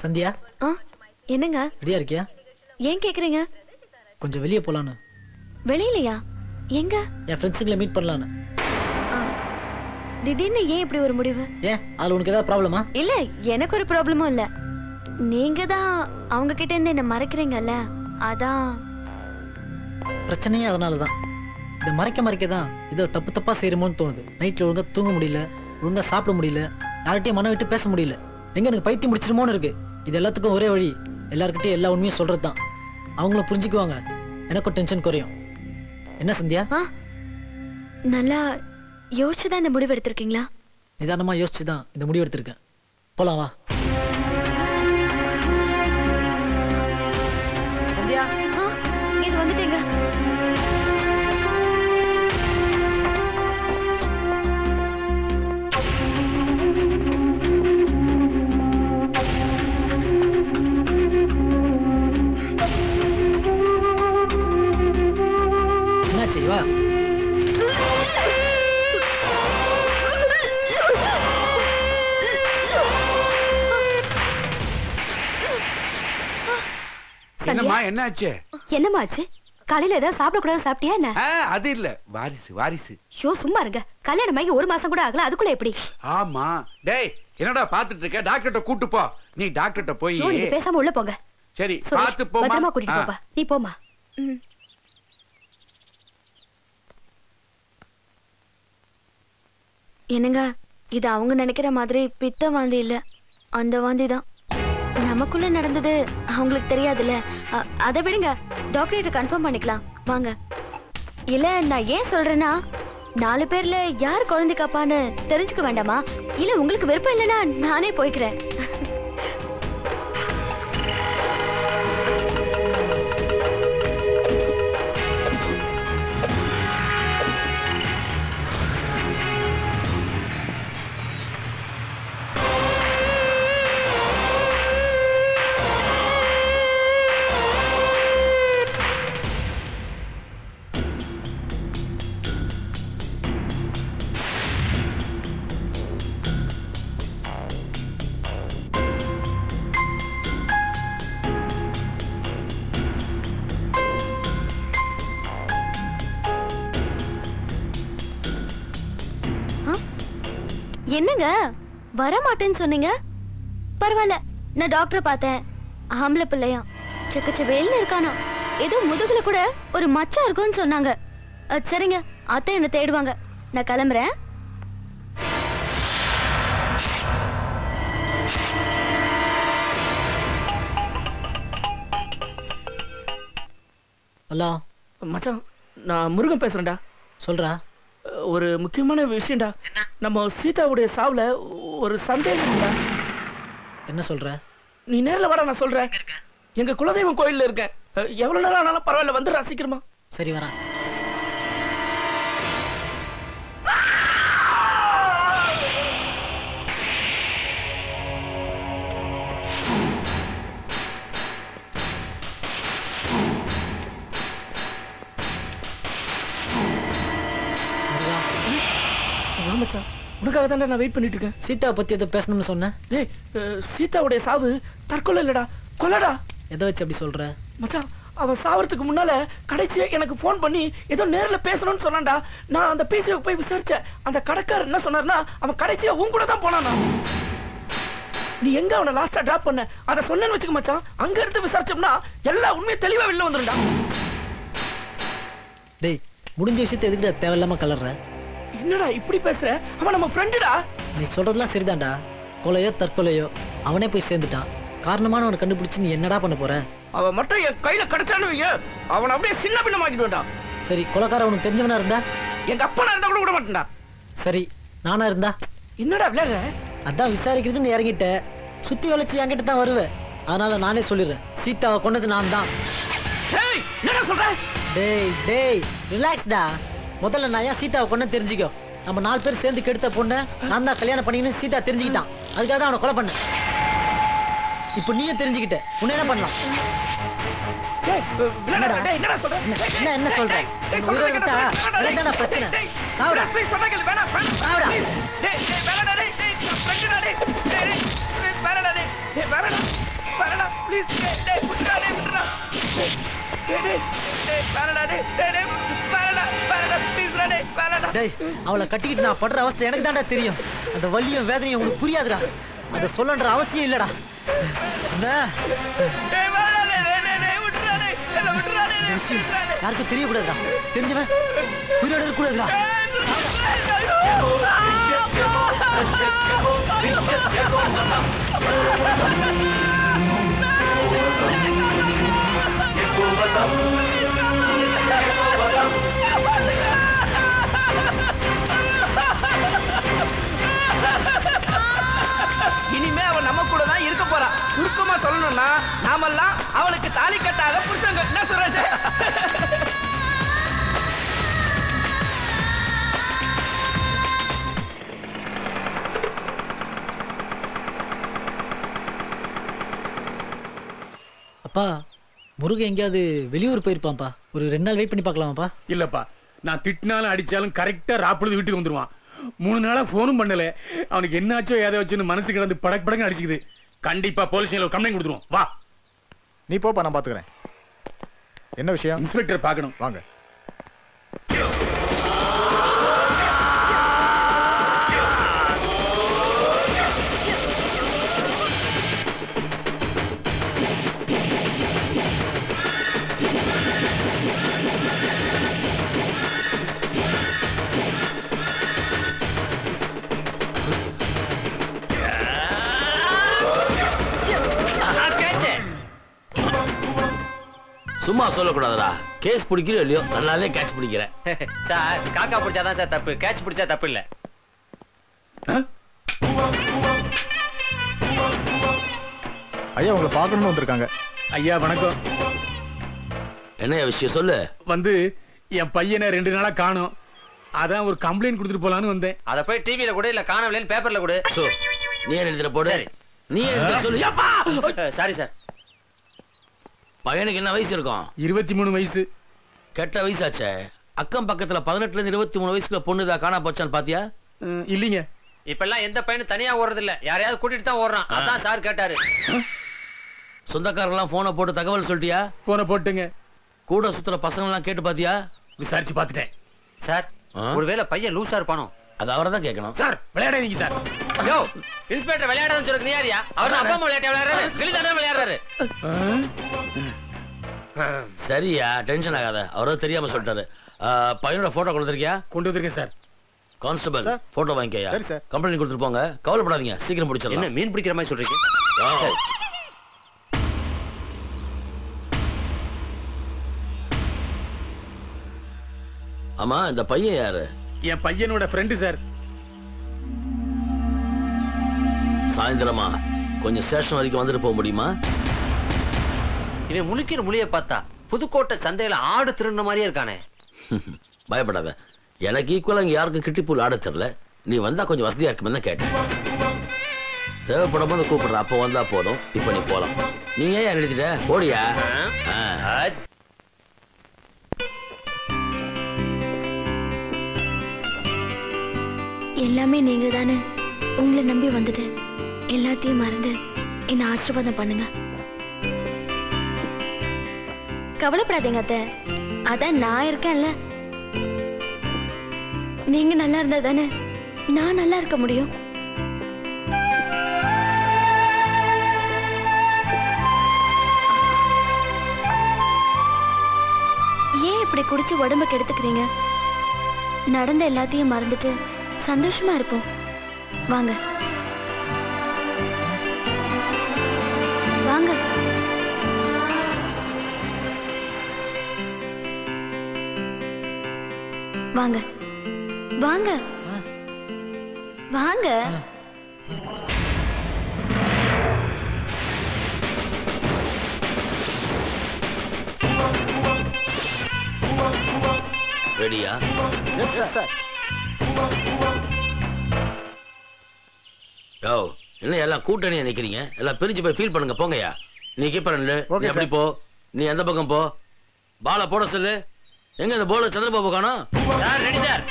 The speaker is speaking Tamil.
சந்தியா என்னங்க ரெடியா இருக்கியா? ஏன் கேக்குறீங்க? கொஞ்சம் வெளியே போலான்னு. வெளியிலயா? எங்க? என் ஃப்ரெண்ட்ஸுங்களை மீட் பண்ணலான்னு. திடீர்னு ஏன் இப்படி ஒரு முடிவு? ஏன் அது உனக்கு ஏதாவது ப்ராப்ளமா? இல்ல எனக்கு ஒரு ப்ராப்ளமும் இல்ல. நீங்க தான் அவங்க கிட்ட இருந்து என்ன மறைக்கிறீங்கல்ல, அதான் பிரச்சனையே. அதனாலதான் இதை மறைக்க தான் ஏதோ தப்பா செய்யறமோன்னு தோணுது. நைட்ல ஒழுங்கா தூங்க முடியல, ஒழுங்கா சாப்பிட முடியல, யார்கிட்டயும் மனம் விட்டு பேச முடியல. எங்க எனக்கு பைத்தியம் முடிச்சிருமோன்னு இருக்கு. இது எல்லாத்துக்கும் ஒரே வழி, எல்லார்கிட்டயும் எல்லா உண்மையும் சொல்றதுதான். அவங்களும் புரிஞ்சுக்குவாங்க, எனக்கும் டென்ஷன் குறையும். என்ன சந்தியா? நல்லா யோசிச்சுதான் இந்த முடிவு எடுத்திருக்கீங்களா? நிதானமா யோசிச்சுதான் இந்த முடிவு எடுத்திருக்கேன். போலாம் வா. சந்தியா இது வந்துட்டேங்க. என்னாச்சு? வா. என்னம்மா என்னாச்சு? என்னம்மா ஆச்சு? காலையில ஏதாவது சாப்பிடக்கூடாது சாப்பிட்டியா என்ன? அது இல்ல, வாரிசு. ஐயோ சும்மா இருங்க. கல்யாணம் ஆகி 1 மாசம் கூட ஆகல, அதுக்குள்ள எப்படி? ஆமா. டேய் என்னடா பாத்துட்டு இருக்க? டாக்டர்ட்ட கூட்டு போ. நீ டாக்டர்ட்ட போய் பேசாம உள்ள போங்க. சரி பாத்து போமா. பத்திரமா கூட்டிட்டு போப்பா. நீ போமா. என்னங்க, இது அவங்க நினைக்கிற மாதிரி பித்த வாந்தி இல்ல, அந்த வாந்தி தான். நமக்குள்ள நடந்தது அவங்களுக்கு தெரியாதுல்ல. அதை விடுங்க, டாக்டர் கன்ஃபார்ம் பண்ணிக்கலாம் வாங்க. இல்ல நான் ஏன் சொல்றேன்னா, 4 பேர்ல யார் குழந்தை காப்பான்னு தெரிஞ்சுக்க வேண்டாமா? இல்ல உங்களுக்கு விருப்பம் இல்லைன்னா நானே போய்க்கிறேன். என்னங்க வர மாட்டேன்னு சொன்னீங்க? பரவாயில்ல, நான் டாக்டரை பார்த்தேன். ஆம்பளை பிள்ளையா, செக்கச்ச வெயில்ல இருக்கானா, ஏதோ முதுகுல கூட ஒரு மச்சம் இருக்குன்னு சொன்னாங்க. சரிங்க, அத்தை என்ன தேடுவாங்க, நான் கிளம்புறேன். ஹலோ மச்சான், நான் முருகன் பேசுறேன்டா. சொல்றா. ஒரு முக்கியமான விஷயம்டா. நம்ம சீதாவுடைய சாவுல ஒரு சந்தேகம்டா. என்ன சொல்ற? நீ நேர்ல வாடா, நான் சொல்றேன். எங்க குலதெய்வம் கோயில்ல இருக்கேன். எவ்வளவு நேரம் ஆனாலும் பரவாயில்ல, வந்து ரசிக்கிறமா. சரி வரேன். மச்சான், உனக்காக தான் நான் வெயிட் பண்ணிட்டு இருக்கேன். சீதா பத்தி எதை பேசணும்னு சொன்னேன். ஏய், சீதாவுடைய சாவு தற்கொலை இல்லடா, கொலைடா. எதை வச்சு அப்படி சொல்ற? மச்சான், அவன் சாவறதுக்கு முன்னால கடைசியா எனக்கு போன் பண்ணி ஏதோ நேர்ல பேசணும்னு சொன்னான்டா. நான் அந்த பேசிய போய் விசாரிச்சேன். அந்த கடைக்காரர் என்ன சொன்னார்னா, அவன் கடைசியா உன் கூட தான் போனானா. நீ எங்க அவனை லாஸ்டா டிராப் பண்ண அதை சொன்னேன்னு வச்சுக்க மச்சான். அங்க இருந்து விசாரிச்சோம்னா எல்லா உண்மையும் தெளிவா வெளில வந்துரும்டா. டேய், முடிஞ்ச விஷயத்தை எதுக்கு தேவையில்லாம கலர்ற? என்னடா இப்படி பேசுற? அவன் நம்ம ஃப்ரெண்டுடா. நீ சொல்றதெல்லாம் சரிதான்டா. கொலையோ தற்கொலையோ அவனே போய் சேர்ந்துட்டான். காரணமானவனை கண்டுபிடிச்சு நீ என்னடா பண்ண போற? அவன் மட்டும் என் கையில கிடைச்சானு அவன் அப்படியே சின்ன பின்னமாக்கிட்டு. சரி, கொலைக்கார உனக்கு தெரிஞ்சவனா இருந்தா? எங்க அப்பனா இருந்தா கூட விட மாட்டேன்டா. சரி, நானா இருந்தா? என்னடா விளையாடுற? அதான் விசாரிக்கிறதுன்னு இறங்கிட்ட, சுத்தி வளைச்சு என்கிட்ட தான் வருவேன். அதனால நானே சொல்லிடுறேன், சீதாவை கொண்டது நான் தான். என்ன சொல்ற? டேய் டேய் ரிலாக்ஸ்டா. முதல்ல நான் ஏன் சீதாவை கொண்டு தெரிஞ்சுக்கோ. நம்ம 4 பேர் சேர்ந்து கெடுத்த பொண்ணு நான் தான் கல்யாணம் பண்ணிக்கணும் சீதா தெரிஞ்சுக்கிட்டான். அதுக்காக தான் அவனை கொலை பண்ண. இப்போ நீயும் தெரிஞ்சுக்கிட்ட, உன்ன என்ன பண்ணலாம்? என்ன சொல்ற? பிரச்சனை சாவுடா, சாவுடா. ப்ளீஸ் டேய் விட்றா விட்றா டேய் வேணடா டேய் வேணடா ப்ளீஸ் டேய் வேணடா டேய் அவளை கட்டிக்கிட்டு நான் படுற அவஸ்தை எனக்கு தான்டா தெரியும். அந்த வலியும் வேதனையும் உங்களுக்கு புரியாதுடா. அதை சொல்லன்ற அவசியம் இல்லடா. என்ன டேய் வேணடா டேய் விட்றா டேய் எல்லாம் விட்றா டேய் இந்த விஷயம் யாருக்கும் தெரியக்கூடாதுடா. தெரிஞ்சவன் உயிரோட இருக்கக்கூடாதுடா. இனிமே அவன் நம்ம கூட தான் இருக்க போறா. சுருக்கமா சொல்லணும்னா நாமெல்லாம் அவளுக்கு தாலி கட்டாத புருஷங்க. என்ன சுரேஷ்? அப்பா முருகன் எங்கேயாவது வெளியூர் போயிருப்பான்ப்பா. ஒரு 2 நாள் வெயிட் பண்ணி பார்க்கலாமாப்பா? இல்லப்பா, நான் திட்டினாலும் அடிச்சாலும் கரெக்டா ராப்பொழுது வீட்டுக்கு வந்துருவான். 3 நாளா போனும் பண்ணல. அவனுக்கு என்னாச்சோ ஏதாச்சுன்னு மனசு கிடந்து படக்கு படக்கு அடிச்சுக்குது. கண்டிப்பா போலீஸ் ஒரு கம்ப்ளைண்ட் கொடுத்துருவோம். வா நீ போப்பா, நான் பாத்துக்கிறேன். என்ன விஷயம்? இன்ஸ்பெக்டர் பார்க்கணும். வாங்க. சும்மா சொல்லக்கூடாதுடா. கேஸ் பிடிக்கிறோம் இல்லையோ நல்லாவே கேட்ச் பிடிக்கிறேன். சார் காக்கா பிடிச்சாதான் சார் தப்பு, கேட்ச் பிடிச்சா தப்பு இல்ல. ஐயா உங்களை பார்க்கணும்னு வந்திருக்காங்க. ஐயா வணக்கம். என்ன விஷயம் சொல்லு. வந்து என் பையனை 2 நாளா காணோம். அதான் ஒரு கம்ப்ளைண்ட் கொடுத்துட்டு போலான்னு வந்தேன். அத போய் டிவில கூட இல்ல காணவில்லைன்னு பேப்பர்ல கூட. சோ நீ எழுதிட போடு. நீ எழுதி சொல்லு. Sorry sir. பையனுக்கு என்ன வயசு இருக்கும்? 23 வயசு. கெட்ட வயசாச்சே. அக்கம் பக்கத்துல 18ல இருந்து 23 வயசுல பொண்ணுதா காணா போச்சான்னு பாத்தியா? இல்லீங்க. இப்ப எல்லாம் எந்த பையனும் தனியா ஓடுறது இல்ல, யாரையாவது கூட்டிட்டு தான் ஓடுறான். அதான் சார் கேட்டாரு. சொந்தக்காரங்களாம் போனை போட்டு தகவல் சொல்லிட்டியா? போனை போட்டுங்க. கூட சுத்துற பசங்க எல்லாம் கேட்டு பாத்தியா? விசாரிச்சு பாத்துட்டேன் சார். ஒருவேளை பையன் லூசா இருப்பானோ? அது அவரை தான் கேட்கணும். சார் விளையாடாதீங்க சார். யோ இன்ஸ்பெக்டர் விளையாடாதுன்னு சொல்றது நீ யாரியா? அவர் அப்பா அம்மா விளையாட்ட விளையாடுறாரு, கிளிதானே விளையாடுறாரு. சரியா, டென்ஷன் ஆகாத. அவரோ தெரியாம சொல்லிட்டாரு. பையனோட போட்டோ கொடுத்துருக்கியா? கொண்டு வந்திருக்கேன் சார். Constable photo வாங்கிக்கயா. சரி சார். கம்ப்ளைண்ட் கொடுத்துட்டு போங்க. கவலைப்படாதீங்க, சீக்கிரம் முடிச்சிடலாம். என்ன மீன் பிடிக்கிற மாதிரி சொல்றீங்க? சரி. ஆமா இந்த பையன் யாரு? என் பையனோட ஃப்ரெண்டு சார். சாயந்தரமா கொஞ்சம் ஸ்டேஷன் வரைக்கும் வந்துட்டு போக முடியுமா? இவன் முழிக்கிற மொழியை பார்த்தா புதுக்கோட்டை சந்தையில ஆடு திருடின மாதிரியே இருக்கானே. பயப்படாத. எனக்கு ஈக்குவலா இங்க யாருக்கும் கிட்டிப்பூல் ஆட தெரியல. நீ வந்தா கொஞ்சம் வசதியா இருக்குமே தான் கேட்டேன். தேவைப்படும் போது கூப்பிடுற. அப்போ வந்தா போதும். இப்ப நீ போலாம். நீ ஏன் எழுதிட்ட? ஓடியா? எல்லாமே நீங்க தானே. உங்களை நம்பி வந்துட்டேன். எல்லாத்தையும் மறந்து என்ன ஆசீர்வாதம் பண்ணுங்க. கவலைப்படாதீங்க அத்தை, அதான் நான் இருக்கேன்ல. நீங்க நல்லா இருந்தா தானே நான் நல்லா இருக்க முடியும். ஏன் இப்படி குடிச்சு உடம்ப கெடுத்துக்கிறீங்க? நடந்த எல்லாத்தையும் மறந்துட்டு சந்தோஷமா இருப்போம். வாங்க வாங்க. வாங்க வாங்க வாங்க. ரெடியா? Yes sir. யோ என்ன எல்லாம் கூட்டணியா நிக்கிறீங்க? எல்லாம் பிரிஞ்சு போய் ஃபீல் பண்ணுங்க. போங்கயா. நீ கீப்பர் Okay, எப்படி போ. நீ எந்த பக்கம் போ. பால போட சொல்லு. எங்க இந்த போல சந்திரபாபு காணோம்? Sir ready sir.